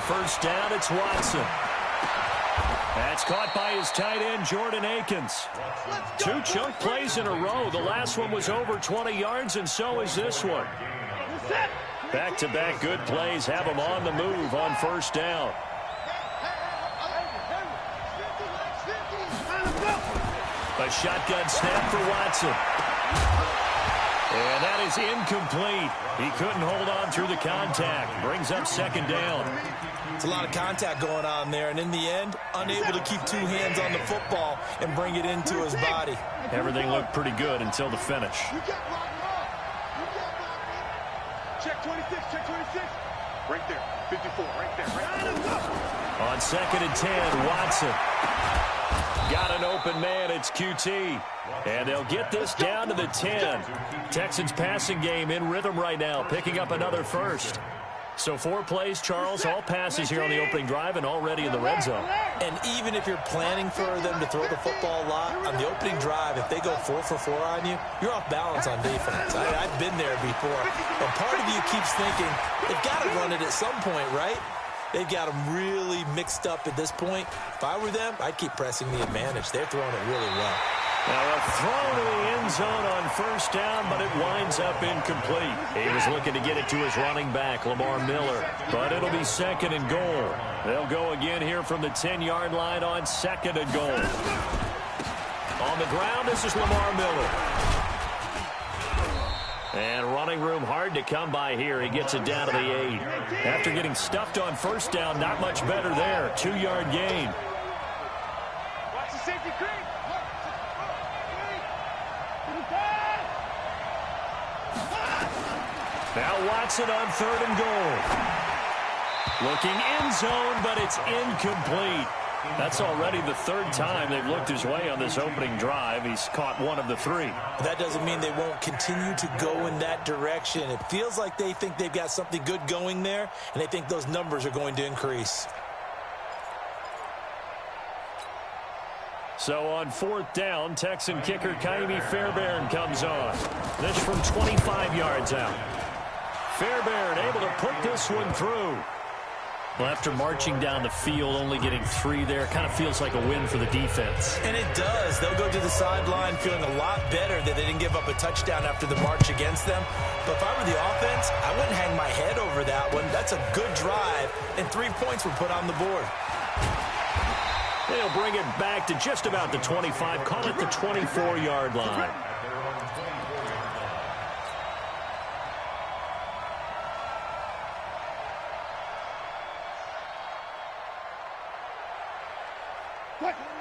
On first down, it's Watson. That's caught by his tight end, Jordan Akins. 2 chunk plays in a row. The last one was over 20 yards, and so is this one. Back-to-back good plays have him on the move on first down. A shotgun snap for Watson. And that is incomplete. He couldn't hold on through the contact. Brings up second down. It's a lot of contact going on there, and in the end, unable to keep 2 hands on the football and bring it into his body. Everything looked pretty good until the finish. Check 26, check 26. Right there, 54, right there. On second and 10, Watson. Got an open man, it's QT. And they'll get this down to the 10. Texans passing game in rhythm right now, picking up another first. So 4 plays, Charles, all passes here on the opening drive and already in the red zone. And even if you're planning for them to throw the football a lot, on the opening drive, if they go 4 for 4 on you, you're off balance on defense. I've been there before. And part of you keeps thinking, they've got to run it at some point, right? They've got them really mixed up at this point. If I were them, I'd keep pressing the advantage. They're throwing it really well. Now a throw to the end zone on first down, but it winds up incomplete. He was looking to get it to his running back, Lamar Miller. But it'll be second and goal. They'll go again here from the 10-yard line on second and goal. On the ground, this is Lamar Miller. And running room hard to come by here. He gets it down to the 8. After getting stuffed on first down, not much better there. 2-yard gain. Watch the safety creep. Now Watson on third and goal. Looking end zone, but it's incomplete. That's already the 3rd time they've looked his way on this opening drive. He's caught 1 of the 3. That doesn't mean they won't continue to go in that direction. It feels like they think they've got something good going there, and they think those numbers are going to increase. So on 4th down, Texan kicker Kaimi Fairbairn comes on. This from 25 yards out. Fairbairn able to put this one through. Well, after marching down the field, only getting 3 there, kind of feels like a win for the defense. And it does. They'll go to the sideline feeling a lot better that they didn't give up a touchdown after the march against them. But if I were the offense, I wouldn't hang my head over that one. That's a good drive, and 3 points were put on the board. They'll bring it back to just about the 25, call it the 24-yard line.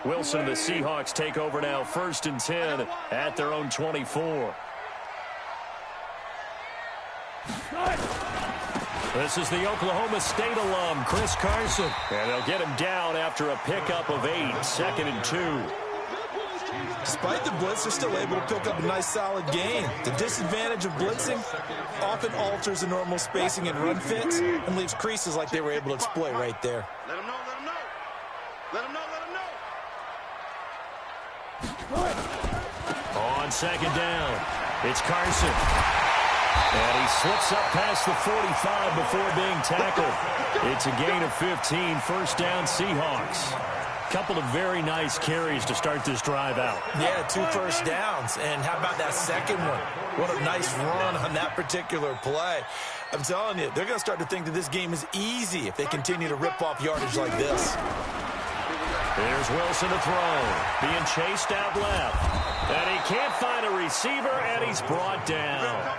Wilson and the Seahawks take over now, 1st and 10 at their own 24. This is the Oklahoma State alum, Chris Carson. And they'll get him down after a pickup of 8, 2nd and 2. Despite the blitz, they're still able to pick up a nice, solid gain. The disadvantage of blitzing often alters the normal spacing and run fits and leaves creases like they were able to exploit right there. Let him know, let him know. Let him know, let him know. On second down, it's Carson. And he slips up past the 45 before being tackled. It's a gain of 15, 1st down Seahawks. Couple of very nice carries to start this drive out. Yeah, 2 first downs. And how about that second one? What a nice run on that particular play. I'm telling you, they're going to start to think that this game is easy if they continue to rip off yardage like this. There's Wilson to throw. Being chased out left. And he can't find a receiver, and he's brought down.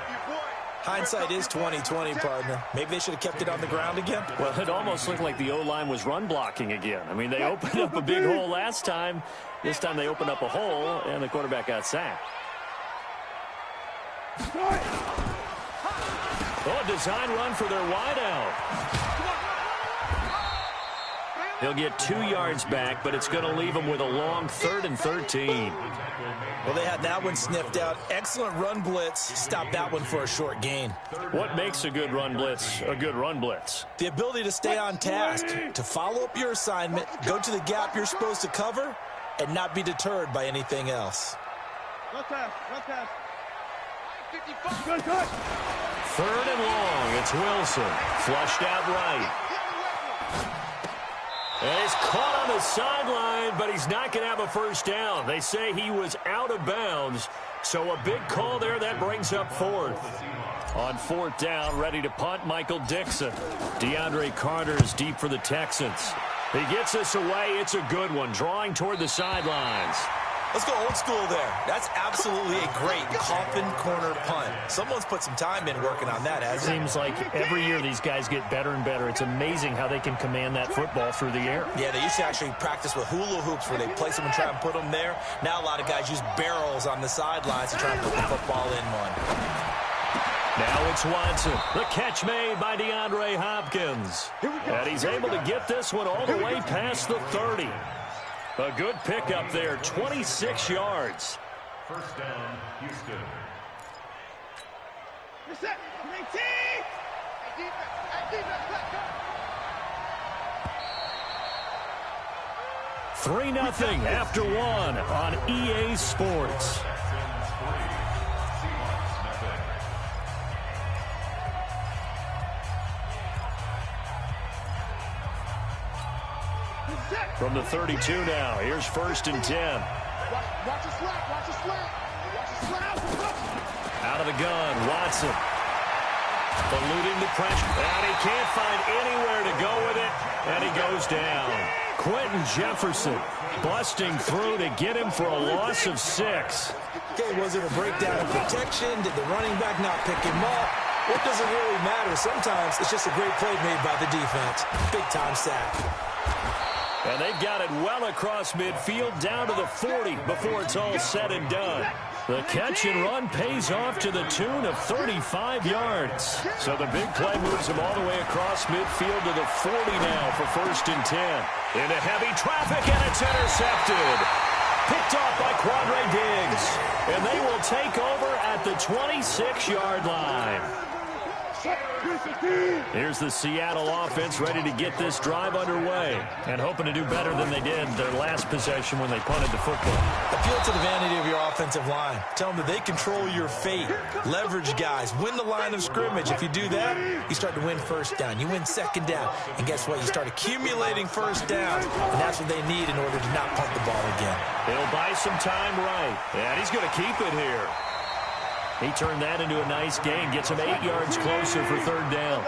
Hindsight is 20/20, partner. Maybe they should have kept it on the ground again. Well, it almost looked like the O-line was run blocking again. I mean, they opened up a big hole last time. This time they opened up a hole, and the quarterback got sacked. Oh, a design run for their wideout. He'll get 2 yards back, but it's going to leave him with a long 3rd and 13. Well, they had that one sniffed out. Excellent run blitz. Stopped that one for a short gain. What makes a good run blitz a good run blitz? The ability to stay on task, to follow up your assignment, go to the gap you're supposed to cover, and not be deterred by anything else. Run pass, run pass. 3rd and long, it's Wilson. Flushed out right. And he's caught on the sideline, but he's not going to have a first down. They say he was out of bounds, so a big call there. That brings up fourth. On fourth down, ready to punt, Michael Dixon. DeAndre Carter's deep for the Texans. He gets us away. It's a good one, drawing toward the sidelines. Let's go old school there. That's absolutely a great coffin corner punt. Someone's put some time in working on that, hasn't it? Seems like every year these guys get better and better. It's amazing how they can command that football through the air. Yeah, they used to actually practice with hula hoops where they place them and try and put them there. Now a lot of guys use barrels on the sidelines to try and put the football in one. Now it's Watson. The catch made by DeAndre Hopkins. And he's able to get this one all the way past the 30. A good pickup there, 26 yards. First down, Houston. Reset. 3-0 after one on EA Sports. From the 32 now, here's 1st and 10. Watch the slap. Watch the slap. Watch the slap. Out of the gun, Watson. Eluding the pressure. And he can't find anywhere to go with it. And he goes down. Quentin Jefferson busting through to get him for a loss of 6. Okay, was it a breakdown in protection? Did the running back not pick him up? It doesn't really matter. Sometimes it's just a great play made by the defense. Big-time sack. And they've got it well across midfield down to the 40 before it's all said and done. The catch and run pays off to the tune of 35 yards. So the big play moves him all the way across midfield to the 40 now for 1st and 10. Into heavy traffic, and it's intercepted. Picked off by Quandre Diggs. And they will take over at the 26-yard line. Here's the Seattle offense ready to get this drive underway and hoping to do better than they did their last possession when they punted the football. Appeal to the vanity of your offensive line. Tell them that they control your fate. Leverage guys. Win the line of scrimmage. If you do that, you start to win 1st down. You win 2nd down. And guess what? You start accumulating 1st downs. And that's what they need in order to not punt the ball again. He'll buy some time right. And he's going to keep it here. He turned that into a nice gain. Gets him 8 yards closer for 3rd down.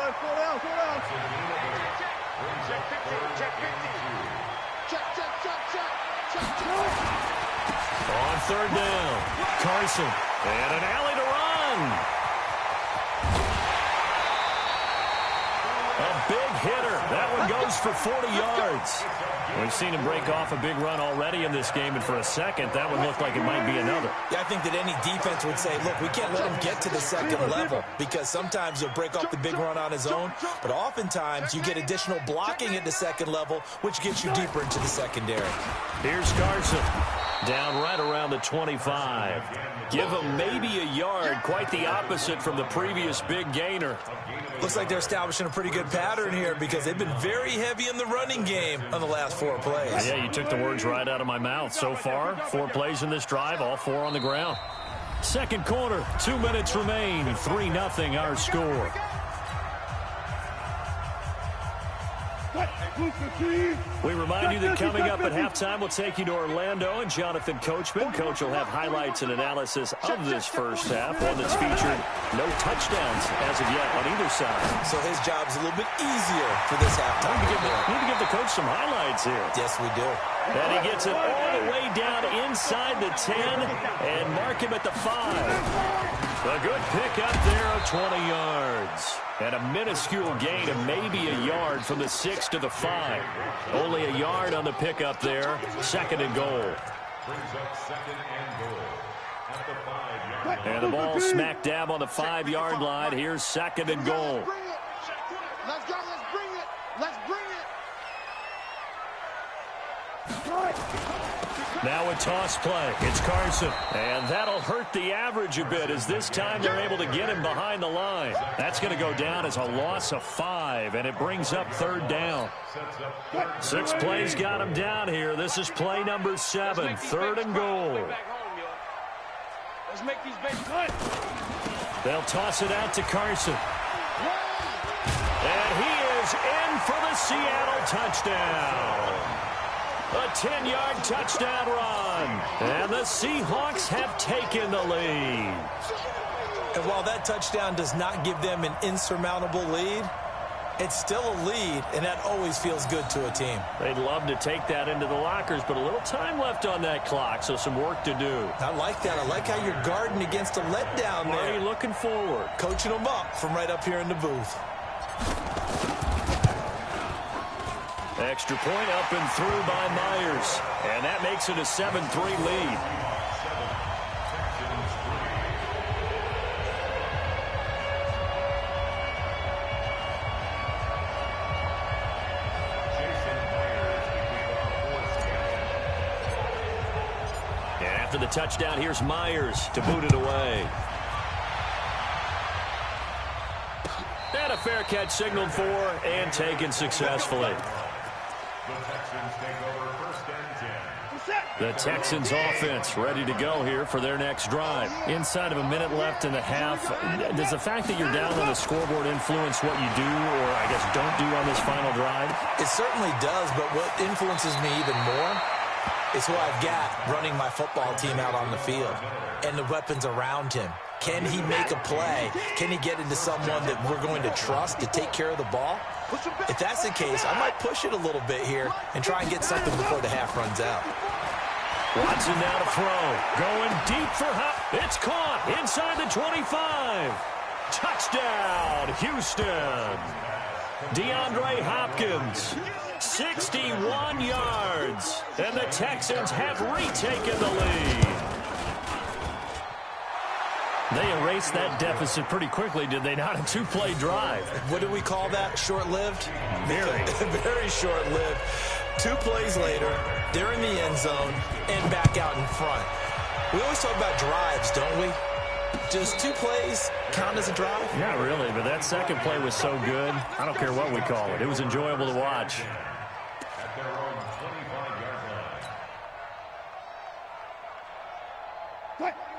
On 3rd down, Carson. And an alley to run. A big hitter. That one goes for 40 yards. We've seen him break off a big run already in this game, and for a second, that one looked like it might be another. Yeah, I think that any defense would say, look, we can't let him get to the 2nd level because sometimes he'll break off the big run on his own, but oftentimes you get additional blocking at the 2nd level, which gets you deeper into the secondary. Here's Carson. Down right around the 25. Give him maybe a yard, quite the opposite from the previous big gainer. Looks like they're establishing a pretty good pattern here because they've been very heavy in the running game on the last 4 plays. Yeah, you took the words right out of my mouth. So far, 4 plays in this drive, all 4 on the ground. 2nd quarter, 2 minutes remain, 3-0 our score. We remind you that coming up at halftime, we'll take you to Orlando and Jonathan Coachman. Coach will have highlights and analysis of this first half, one that's featured no touchdowns as of yet on either side. So his job's a little bit easier for this halftime. Need to give the coach some highlights here. Yes, we do. And he gets it all the way down inside the 10 and mark him at the 5. A good pick up there of 20 yards. And a minuscule gain of maybe a yard from the 6 to the 5. Only a yard on the pickup there. 2nd and goal. And the ball smack dab on the 5-yard line. Here's 2nd and goal. Let's go. Let's bring it. Let's bring it. Now a toss play. It's Carson. And that'll hurt the average a bit as this time they're able to get him behind the line. That's going to go down as a loss of 5, and it brings up 3rd down. 6 plays got him down here. This is play number 7, 3rd and goal. Let's make these big cuts. They'll toss it out to Carson. And he is in for the Seattle touchdown. A 10-yard touchdown run. And the Seahawks have taken the lead. And while that touchdown does not give them an insurmountable lead, it's still a lead, and that always feels good to a team. They'd love to take that into the lockers, but a little time left on that clock, so some work to do. I like that. I like how you're guarding against a letdown there. Are you looking forward? Coaching them up from right up here in the booth. Extra point up and through by Myers. And that makes it a 7-3 lead. And after the touchdown, here's Myers to boot it away. And a fair catch signaled for and taken successfully. The Texans offense ready to go here for their next drive. Inside of a minute left in the half, does the fact that you're down on the scoreboard influence what you do or, I guess, don't do on this final drive? It certainly does, but what influences me even more is who I've got running my football team out on the field and the weapons around him. Can he make a play? Can he get into someone that we're going to trust to take care of the ball? If that's the case, I might push it a little bit here and try and get something before the half runs out. Watson now to throw. Going deep for Hop. It's caught inside the 25. Touchdown, Houston. DeAndre Hopkins, 61 yards. And the Texans have retaken the lead. They erased that deficit pretty quickly, did they not? A two-play drive. What do we call that? Short-lived? Very. Very short-lived. 2 plays later, they're in the end zone and back out in front. We always talk about drives, don't we? Does 2 plays count as a drive? Not really, but that second play was so good. I don't care what we call it. It was enjoyable to watch.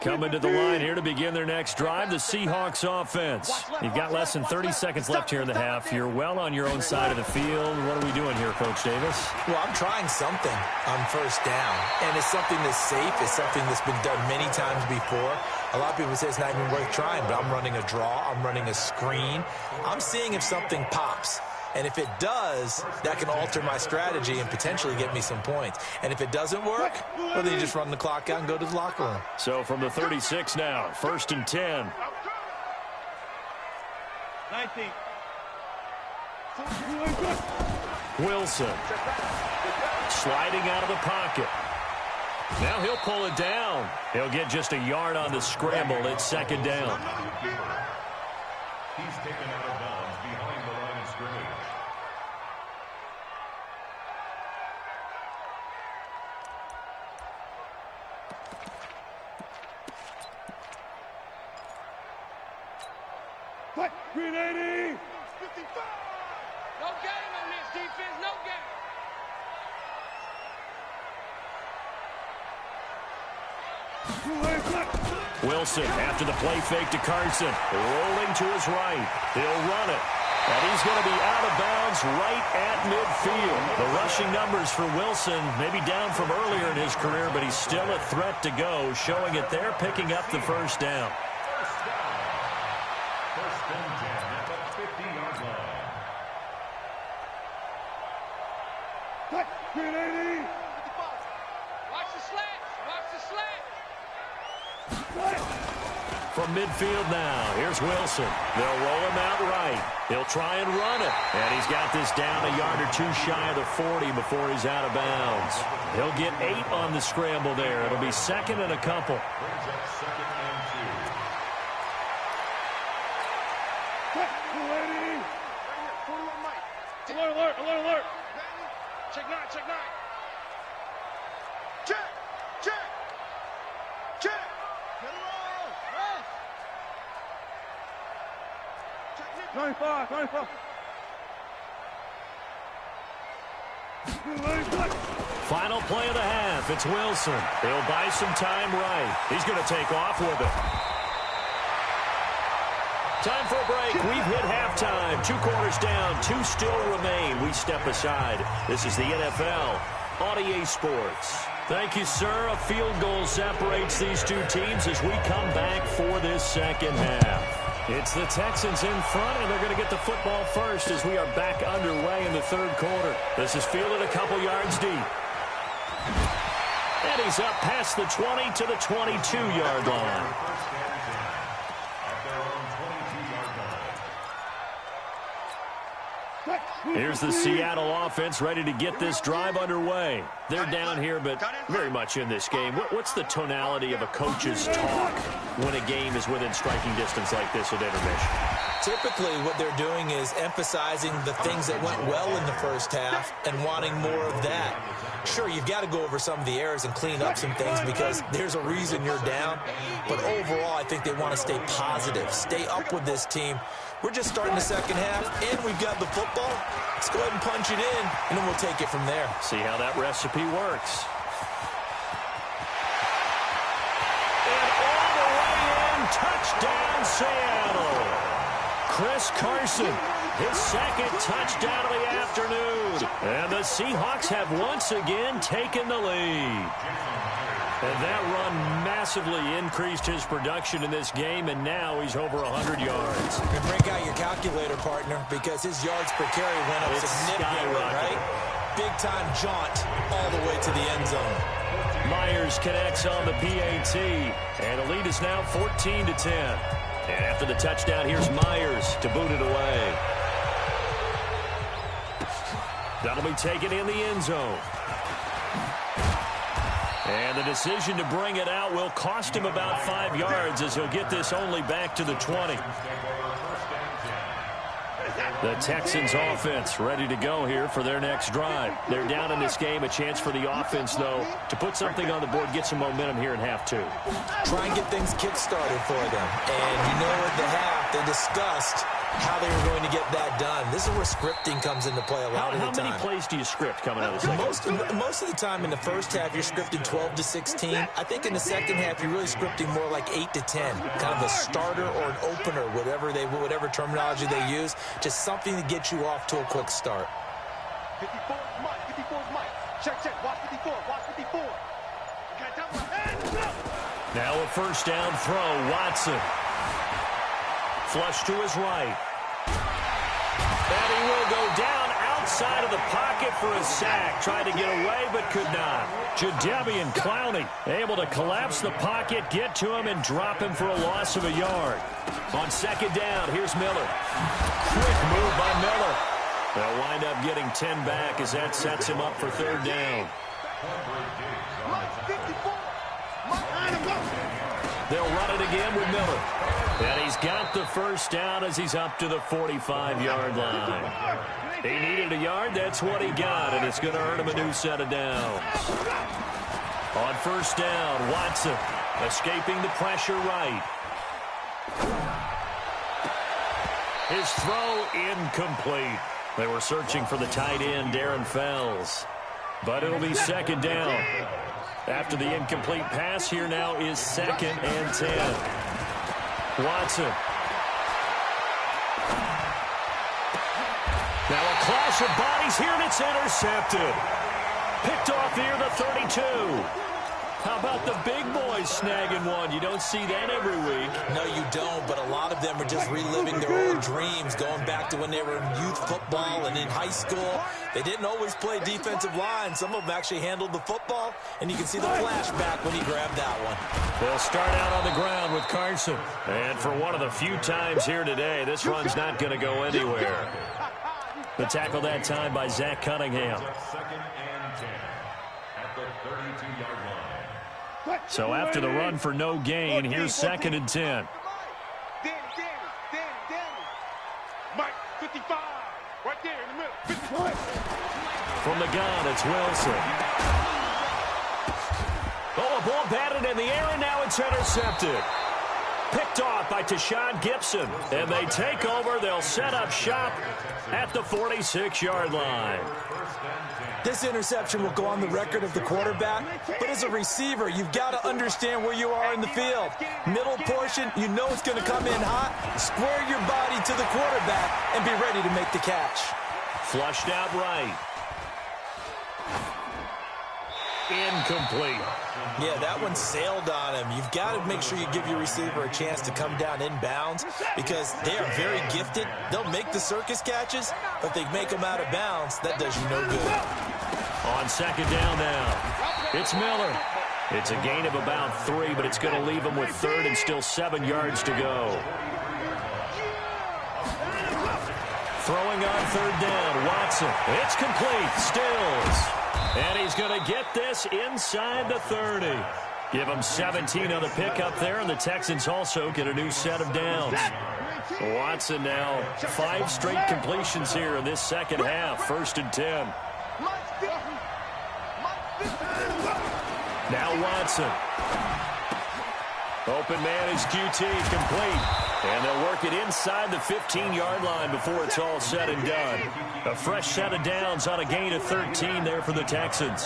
Coming to the line here to begin their next drive, the Seahawks offense. You've got less than 30 seconds left here in the half. You're well on your own side of the field. What are we doing here, Coach Davis? Well, I'm trying something on first down, and it's something that's safe. It's something that's been done many times before. A lot of people say it's not even worth trying, but I'm running a draw. I'm running a screen. I'm seeing if something pops. And if it does, that can alter my strategy and potentially get me some points. And if it doesn't work, well, then you just run the clock out and go to the locker room. So from the 36 now, 1st and 10. 19. Wilson sliding out of the pocket. Now he'll pull it down. He'll get just a yard on the scramble. It's 2nd down. He's taken out of bounds behind the line of scrimmage. Green 80. 55. No game on this defense, no game. Wilson, after the play fake to Carson, rolling to his right. He'll run it. And he's going to be out of bounds right at midfield. The rushing numbers for Wilson may be down from earlier in his career, but he's still a threat to go, showing it there, picking up the 1st down. First and 10 at the 50-yard line. Green 80. Watch the slats, watch the slats. From midfield now, here's Wilson. They'll roll him out right. He'll try and run it. And he's got this down a yard or 2 shy of the 40 before he's out of bounds. He'll get 8 on the scramble there. It'll be 2nd and a couple. Brings up 2nd and 2. Alert, alert, alert, alert. Check 9, check 9. Check, check, check. Get it all. Rest. 95, 95. Final play of the half. It's Wilson. He'll buy some time right. He's going to take off with it. Time for a break. We've hit halftime. 2 quarters down. 2 still remain. We step aside. This is the NFL on EA Sports. Thank you, sir. A field goal separates these two teams as we come back for this second half. It's the Texans in front, and they're going to get the football first as we are back underway in the third quarter. This is fielded a couple yards deep. And he's up past the 20 to the 22-yard line. Here's the Seattle offense ready to get this drive underway. They're down here, but very much in this game. What's the tonality of a coach's talk when a game is within striking distance like this at intermission? Typically, what they're doing is emphasizing the things that went well in the first half and wanting more of that. Sure, you've got to go over some of the errors and clean up some things because there's a reason you're down. But overall, I think they want to stay positive, stay up with this team. We're just starting the second half, and we've got the football. Let's go ahead and punch it in, and then we'll take it from there. See how that recipe works. And all the way in, touchdown Seattle. Chris Carson, his second touchdown of the afternoon. And the Seahawks have once again taken the lead. And that run massively increased his production in this game, and now he's over 100 yards. And break out your calculator, partner, because his yards per carry went up significantly, right? Big-time jaunt all the way to the end zone. Myers connects on the PAT, and the lead is now 14-10. And after the touchdown, here's Myers to boot it away. That'll be taken in the end zone. And the decision to bring it out will cost him about 5 yards as he'll get this only back to the 20. The Texans offense ready to go here for their next drive. They're down in this game. A chance for the offense, though, to put something on the board, get some momentum here in half 2. Try and get things kick-started for them. And you know at the half, they discussed how they were going to get that done. This is where scripting comes into play a lot of the time. How many plays do you script coming out of the second? Most of the time in the first half, you're scripting 12 to 16. I think in the second half, you're really scripting more like 8 to 10. Kind of a starter or an opener, whatever terminology they use. Just something to get you off to a quick start. 54 is Mike. 54 is Mike. Check. Watch 54. Watch 54. Okay, double hands up. Now a first down throw. Watson. Flush to his right. And he will go down outside of the pocket for a sack. Tried to get away, but could not. Jadeveon Clowney able to collapse the pocket, get to him, and drop him for a loss of a yard. On second down, here's Miller. Quick move by Miller. They'll wind up getting 10 back as that sets him up for third down. They'll run it again with Miller. And he's got the first down as he's up to the 45-yard line. He needed a yard. That's what he got, and it's going to earn him a new set of downs. On first down, Watson escaping the pressure right. His throw incomplete. They were searching for the tight end, Darren Fells. But it'll be second down. After the incomplete pass, here now is 2nd and 10. Watson. Now a clash of bodies here, and it's intercepted. Picked off near the 32. How about the big boys snagging one? You don't see that every week. No, you don't, but a lot of them are just reliving their old dreams, going back to when they were in youth football and in high school. They didn't always play defensive line. Some of them actually handled the football, and you can see the flashback when he grabbed that one. They'll start out on the ground with Carson. And for one of the few times here today, this run's not going to go anywhere. The tackle that time by Zach Cunningham. 2nd and 10 at the 32-yard line. So after the run for no gain, here's 2nd and 10. Danny. Mike, 55. Right there in the middle. 55. From the gun, it's Wilson. Oh, a ball batted in the air, and now it's intercepted. Picked off by Tashawn Gibson. And they take over. They'll set up shop at the 46-yard line. 1st and 10. This interception will go on the record of the quarterback, but as a receiver, you've got to understand where you are in the field. Middle portion, you know it's going to come in hot. Square your body to the quarterback and be ready to make the catch. Flushed out right. Incomplete. Yeah, that one sailed on him. You've got to make sure you give your receiver a chance to come down inbounds because they are very gifted. They'll make the circus catches, but if they make them out of bounds, that does you no good. On second down now, it's Miller. It's a gain of about 3, but it's going to leave him with third and still 7 yards to go. Throwing on third down, Watson. It's complete, Stills. And he's going to get this inside the 30. Give him 17 on the pickup there, and the Texans also get a new set of downs. Watson now 5 straight completions here in this second half. 1st and 10. Now Watson. Open man is QT, complete. And they'll work it inside the 15-yard line before it's all said and done. A fresh set of downs on a gain of 13 there for the Texans.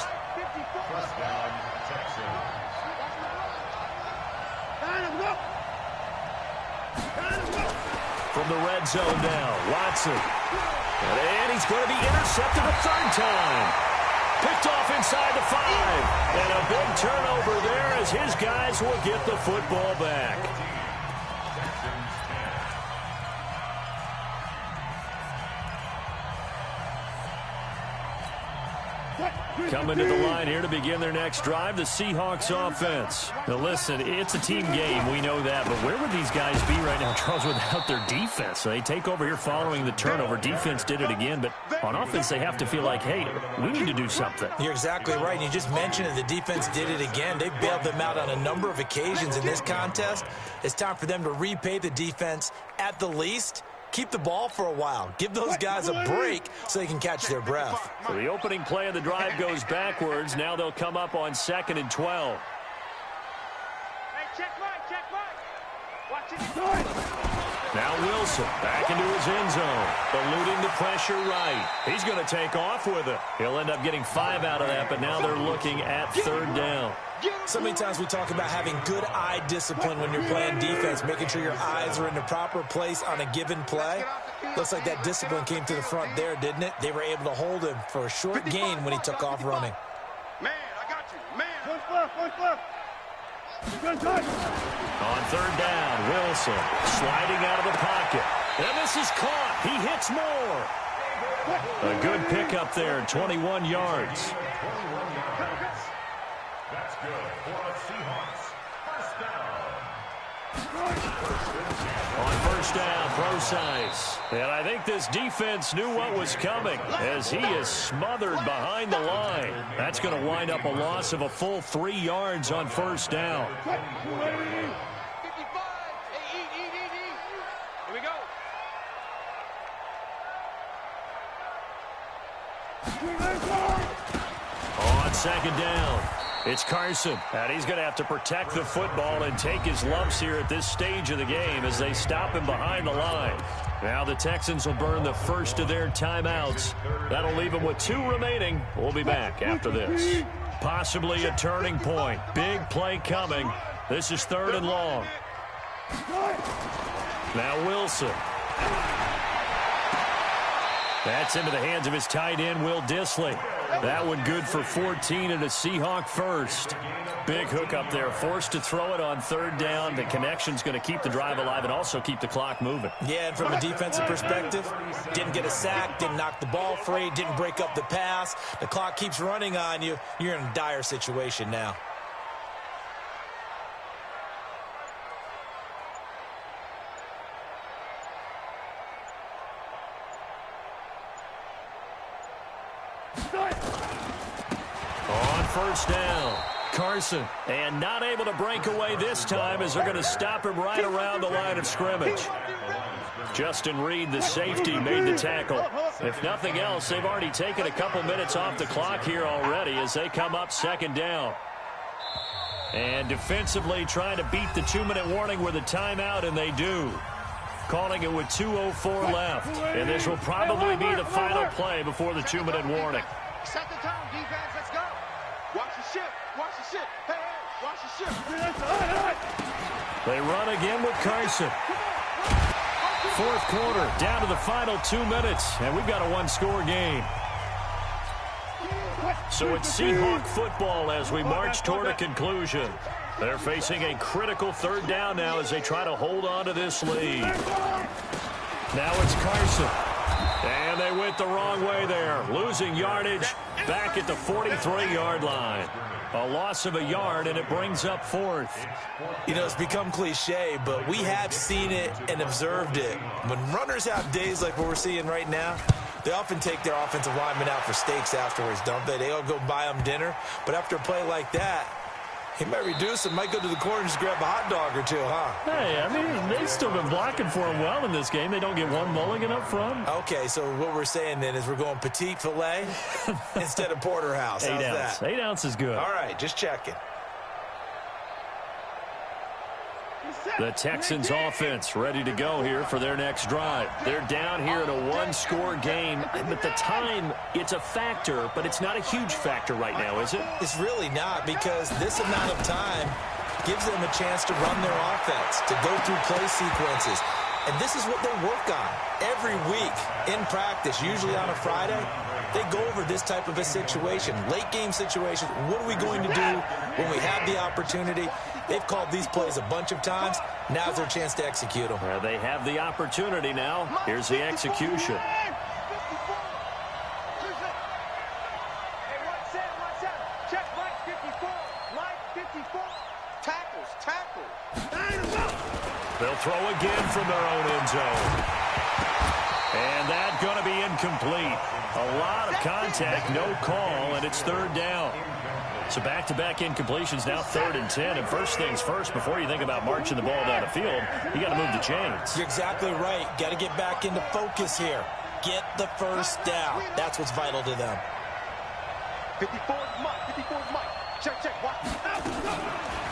From the red zone now, Watson. And he's going to be intercepted a 3rd time. Picked off inside the 5. And a big turnover there as his guys will get the football back. Coming to the line here to begin their next drive, the Seahawks offense. Now listen, it's a team game, we know that, but where would these guys be right now, Charles, without their defense? They take over here following the turnover. Defense did it again, but on offense they have to feel like, hey, we need to do something. You're exactly right. You just mentioned it. The defense did it again. They bailed them out on a number of occasions in this contest. It's time for them to repay the defense at the least. Keep the ball for a while. Give those guys a break so they can catch their breath. So the opening play of the drive goes backwards. Now they'll come up on 2nd and 12. Hey, check right. Watch it. Now Wilson back into his end zone. Eluding the pressure right. He's going to take off with it. He'll end up getting 5 out of that, but now they're looking at 3rd down. So many times we talk about having good eye discipline when you're playing defense, making sure your eyes are in the proper place on a given play. Looks like that discipline came to the front there, didn't it? They were able to hold him for a short gain when he took off running. Man, I got you. Man. One left. On 3rd down, Wilson sliding out of the pocket. And this is caught. He hits more. A good pickup there, 21 yards. That's good for the Seahawks. 1st down. On 1st down, Procise. And I think this defense knew what was coming as he is smothered behind the line. That's going to wind up a loss of a full 3 yards on 1st down. 55. Hey, eat. Here we go. On 2nd down, it's Carson. And he's going to have to protect the football and take his lumps here at this stage of the game as they stop him behind the line. Now the Texans will burn the first of their timeouts. That'll leave them with 2 remaining. We'll be back after this. Possibly a turning point. Big play coming. This is 3rd and long. Now Wilson. That's into the hands of his tight end, Will Dissly. That one good for 14 and a Seahawk first. Big hook up there, forced to throw it on 3rd down. The connection's going to keep the drive alive and also keep the clock moving. Yeah, and from a defensive perspective, didn't get a sack, didn't knock the ball free, didn't break up the pass. The clock keeps running on you. You're in a dire situation now. On 1st down, Carson. And not able to break away this time as they're going to stop him right around the line of scrimmage. Justin Reed, the safety, made the tackle. If nothing else, they've already taken a couple minutes off the clock here already as they come up 2nd down. And defensively trying to beat the 2-minute warning with a timeout, and they do. Calling it with 2:04 left. And this will probably be the final play before the 2-minute warning. Set the tone, defense. Let's go. Watch the ship. Watch the ship. Hey, watch the ship. They run again with Carson. Fourth quarter, down to the final 2 minutes, and we've got a one-score game. So it's Seahawk football as we march toward a conclusion. They're facing a critical third down now as they try to hold on to this lead. Now it's Carson. And they went the wrong way there, losing yardage back at the 43-yard line. A loss of a yard, and it brings up fourth. You know, it's become cliche, but we have seen it and observed it. When runners have days like what we're seeing right now, they often take their offensive linemen out for steaks afterwards, don't they? They all go buy them dinner. But after a play like that, he might reduce it, might go to the corner and just grab a hot dog or two, huh? Hey, I mean, they've still been blocking for him well in this game. They don't get one mulligan up front. Okay, so what we're saying then is we're going petite filet instead of porterhouse. How's 8 ounce. that? 8 ounce is good. All right, just checking. The Texans offense ready to go here for their next drive. They're down here in a one-score game. But the time, it's a factor, but it's not a huge factor right now, is it? It's really not, because this amount of time gives them a chance to run their offense, to go through play sequences. And this is what they work on every week in practice, usually on a Friday. They go over this type of a situation, late game situation. What are we going to do when we have the opportunity? They've called these plays a bunch of times. Now's their chance to execute them. Well, they have the opportunity now. Here's the execution. Hey, what's that? Check Mike 54. Mike 54. Tackles. They'll throw again from their own end zone. And that's going to be incomplete. A lot of contact, no call, and it's third down. So back-to-back incompletions, now 3rd and 10. And first things first, before you think about marching the ball down the field, you got to move the chains. You're exactly right. Got to get back into focus here. Get the first down. That's what's vital to them. 54 is Mike. 54 is Mike. Check. Watch.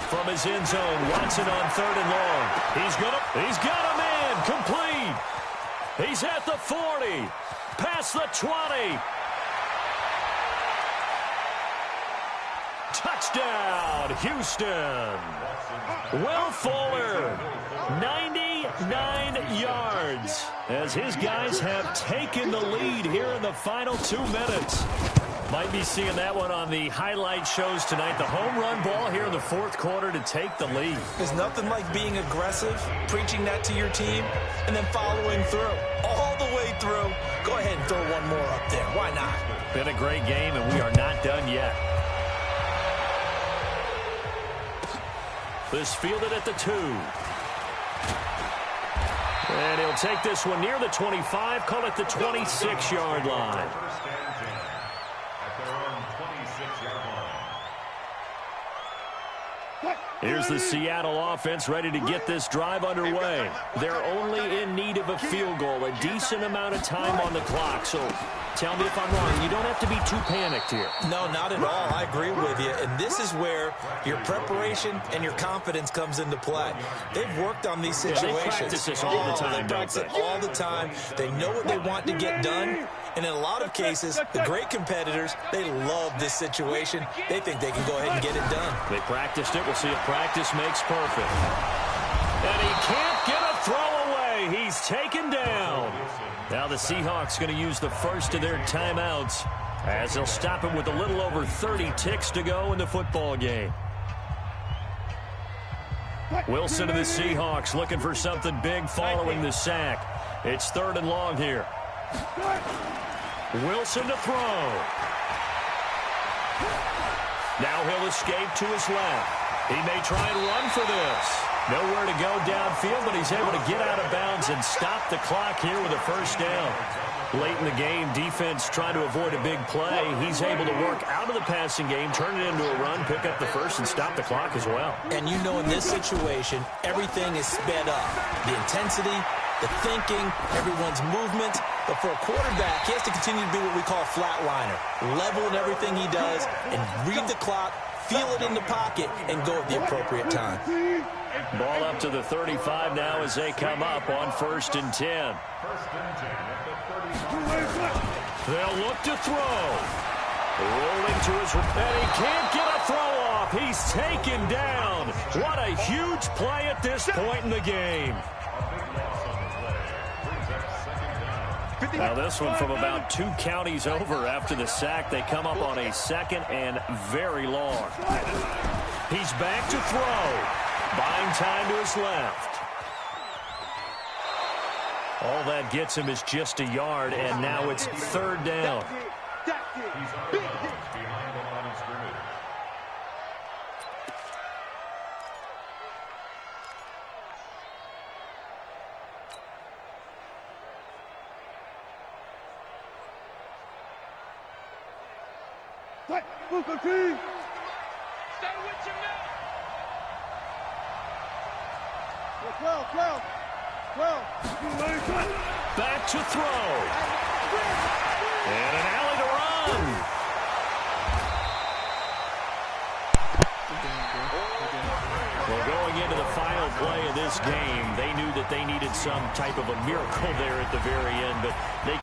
From his end zone, Watson on 3rd and long. He's got a man, complete. He's at the 40, past the 20. Touchdown, Houston. Will Fuller, 99 yards, as his guys have taken the lead here in the final 2 minutes. Might be seeing that one on the highlight shows tonight. The home run ball here in the 4th quarter to take the lead. There's nothing like being aggressive, preaching that to your team, and then following through. All the way through. Go ahead and throw one more up there. Why not? Been a great game, and we are not done yet. This fielded at the 2. And he'll take this one near the 25, call it the 26-yard line. Here's the Seattle offense ready to get this drive underway. They're only in need of a field goal, a decent amount of time on the clock. So tell me if I'm wrong. You don't have to be too panicked here. No, not at all. I agree with you. And this is where your preparation and your confidence comes into play. They've worked on these situations. Yeah, they practice this all the time, They practice it all the time. They know what they want to get done. And in a lot of cases, the great competitors, they love this situation. They think they can go ahead and get it done. They practiced it. We'll see if practice makes perfect. And he can't get a throw away. He's taken down. Now the Seahawks going to use the first of their timeouts as they'll stop him with a little over 30 ticks to go in the football game. Wilson and the Seahawks looking for something big following the sack. It's 3rd and long here. Wilson to throw. Now he'll escape to his left. He may try and run for this. Nowhere to go downfield, but he's able to get out of bounds and stop the clock here with a first down. Late in the game, defense trying to avoid a big play. He's able to work out of the passing game, turn it into a run, pick up the first, and stop the clock as well. And you know in this situation, everything is sped up. The intensity, the thinking, everyone's movement. But for a quarterback, he has to continue to be what we call a flatliner. Level in everything he does and read the clock, feel it in the pocket, and go at the appropriate time. Ball up to the 35 now as they come up on 1st and 10. They'll look to throw. Rolling to his right. And he can't get a throw off. He's taken down. What a huge play at this point in the game. Now this one from about 2 counties over after the sack. They come up on a 2nd and very long. He's back to throw. Buying time to his left. All that gets him is just a yard, and now it's 3rd down. He's behind the line of scrimmage. Stay with your man. 12. Back to throw. And an alley to run. Well, going into the final play of this game, they knew that they needed some type of a miracle there at the very end, but they